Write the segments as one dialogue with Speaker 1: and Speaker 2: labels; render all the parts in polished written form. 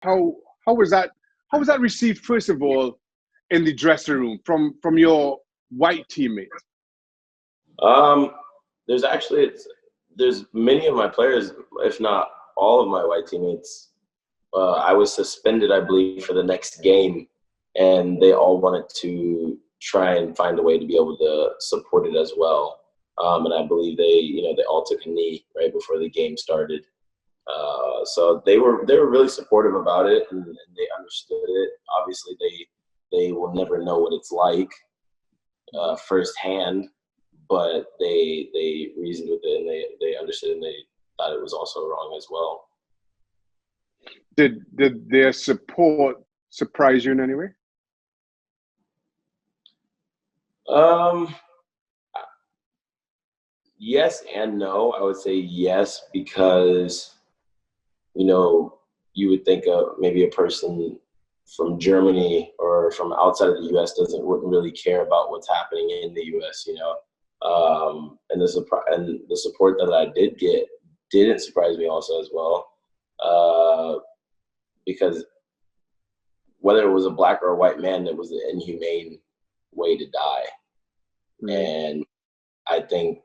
Speaker 1: How how was that? How was that received? First of all, in the dressing room from your white teammates.
Speaker 2: Um, there's many of my players, if not all of my white teammates. I was suspended, I believe, for the next game, and they all wanted to try and find a way to be able to support it as well. And I believe they all took a knee right before the game started. So they were really supportive about it, and they understood it. Obviously, they will never know what it's like firsthand, but they reasoned with it, and they understood, and they thought it was also wrong as well.
Speaker 1: Did their support surprise you in any way?
Speaker 2: Yes and no. I would say yes, because you would think of maybe a person from Germany or from outside of the U.S. wouldn't really care about what's happening in the U.S. And the support that I did get didn't surprise me also as well, because whether it was a black or a white man, it was an inhumane way to die, and I think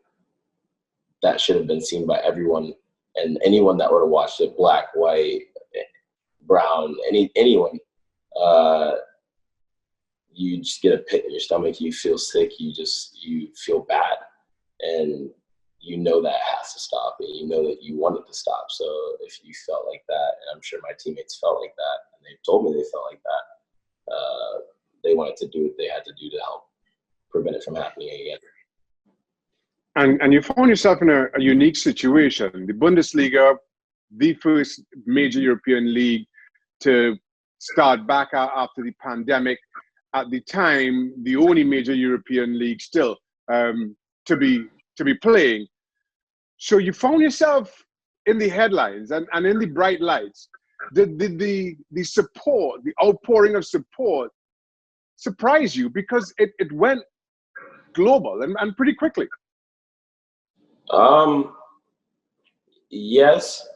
Speaker 2: that should have been seen by everyone and anyone that would have watched it, black, white, brown, anyone. You just get a pit in your stomach, you feel sick, you feel bad, and that has to stop, and that you want it to stop. So if you felt like that, and I'm sure my teammates felt like that, and they told me they felt like that, they wanted to do what they had to do to help prevent it from happening again.
Speaker 1: And you found yourself in a unique situation. The Bundesliga, the first major European league to start back after the pandemic. At the time, the only major European league still to be playing. So you found yourself in the headlines and in the bright lights. Did the support, the outpouring of support, surprise you? Because it went global and pretty quickly.
Speaker 2: Yes,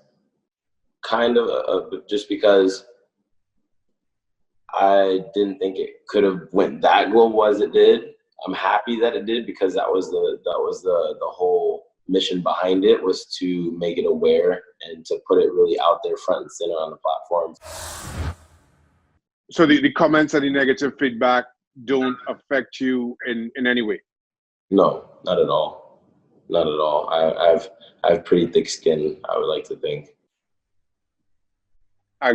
Speaker 2: kind of, just because I didn't think it could have went that global as it did. I'm happy that it did, because that was the whole mission behind it, was to make it aware and to put it really out there front and center on the platform.
Speaker 1: So the comments and the negative feedback don't affect you in any way?
Speaker 2: No, not at all. Not at all. I have pretty thick skin, I would like to think.
Speaker 1: I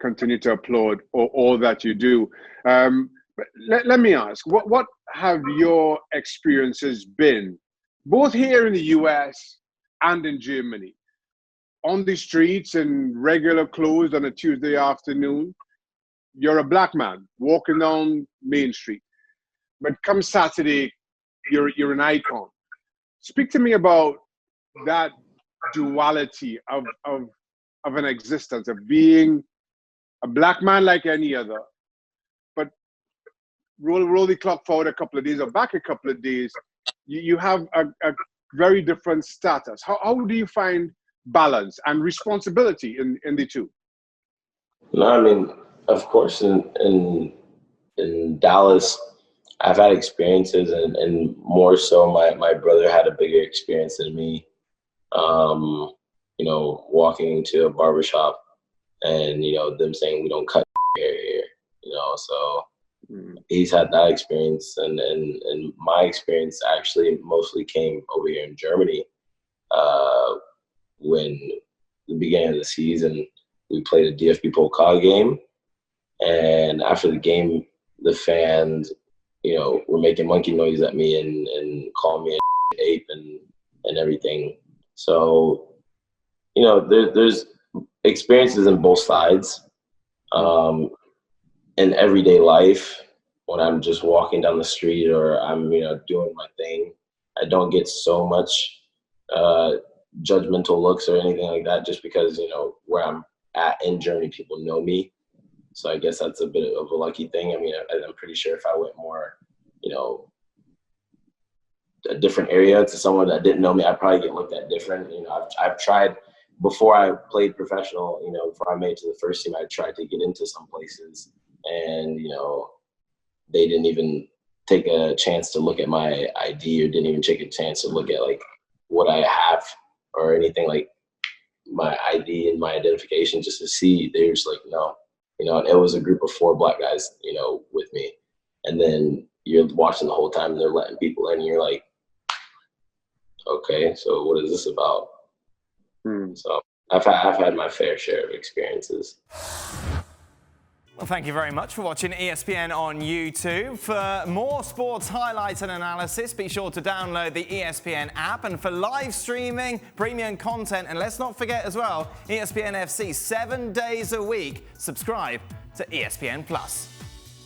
Speaker 1: continue to applaud all that you do. But let me ask, what have your experiences been, both here in the US and in Germany? On the streets in regular clothes on a Tuesday afternoon, you're a black man walking down Main Street. But come Saturday, you're an icon. Speak to me about that duality of an existence, of being a black man like any other, but roll the clock forward a couple of days or back a couple of days, you have a very different status. How do you find balance and responsibility in the two?
Speaker 2: No, I mean, of course, in Dallas, I've had experiences, and more so my brother had a bigger experience than me. Walking into a barbershop and, them saying we don't cut hair here, so he's had that experience. And my experience actually mostly came over here in Germany, when the beginning of the season, we played a DFB Pokal game. And after the game, the fans, were making monkey noises at me and calling me an ape and everything. So, there's experiences in both sides. In everyday life, when I'm just walking down the street or I'm, doing my thing, I don't get so much judgmental looks or anything like that, just because, where I'm at in Germany, people know me. So I guess that's a bit of a lucky thing. I mean, I'm pretty sure if I went more, a different area to someone that didn't know me, I'd probably get looked at different. I've tried before I played professional, before I made it to the first team, I tried to get into some places, and they didn't even take a chance to look at my ID, or didn't even take a chance to look at like what I have or anything, like my ID and my identification, just to see. They were just like, no, it was a group of 4 black guys, with me. And then you're watching the whole time and they're letting people in, and you're like, okay, so what is this about? So I've had my fair share of experiences.
Speaker 3: Well, thank you very much for watching ESPN on YouTube. For more sports highlights and analysis, be sure to download the ESPN app. And for live streaming, premium content, and let's not forget as well, ESPN FC 7 days a week. Subscribe to ESPN Plus.